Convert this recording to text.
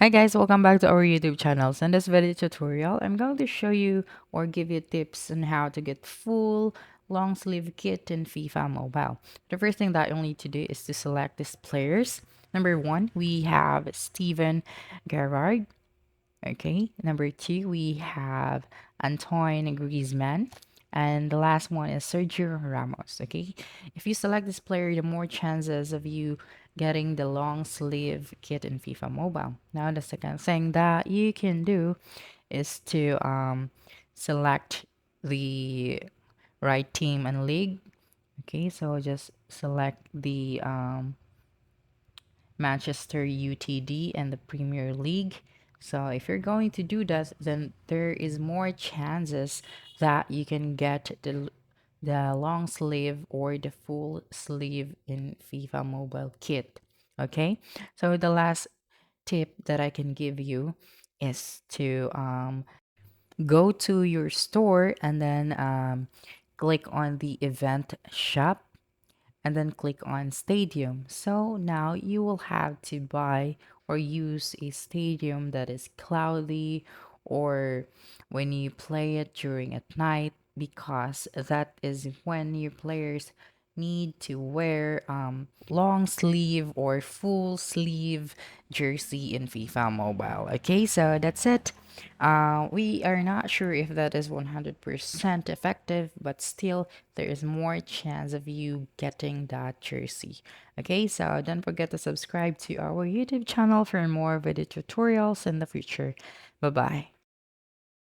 Hi guys, welcome back to our YouTube channel. So in this video tutorial, I'm going to show you or give you tips on how to get full long sleeve kit in FIFA Mobile. The first thing that you'll need to do is to select these players. Number one, we have Steven Gerrard. Okay. Number two, we have Antoine Griezmann. And the last one is Sergio Ramos. Okay. If you select this player, the more chances of you getting the long sleeve kit in FIFA Mobile. Now, the second thing that you can do is to select the right team and league. Okay. So just select the Manchester UTD and the Premier League. So if you're going to do that, then there is more chances that you can get the long sleeve or the full sleeve in FIFA Mobile kit. Okay, so the last tip that I can give you is to go to your store and then click on the event shop and then click on stadium. So now you will have to buy or use a stadium that is cloudy or when you play it during at night because that is when your players need to wear long sleeve or full sleeve jersey in FIFA Mobile. Okay, so that's it. We are not sure if that is 100% effective, but still, there is more chance of you getting that jersey. Okay, so don't forget to subscribe to our YouTube channel for more video tutorials in the future. Bye bye.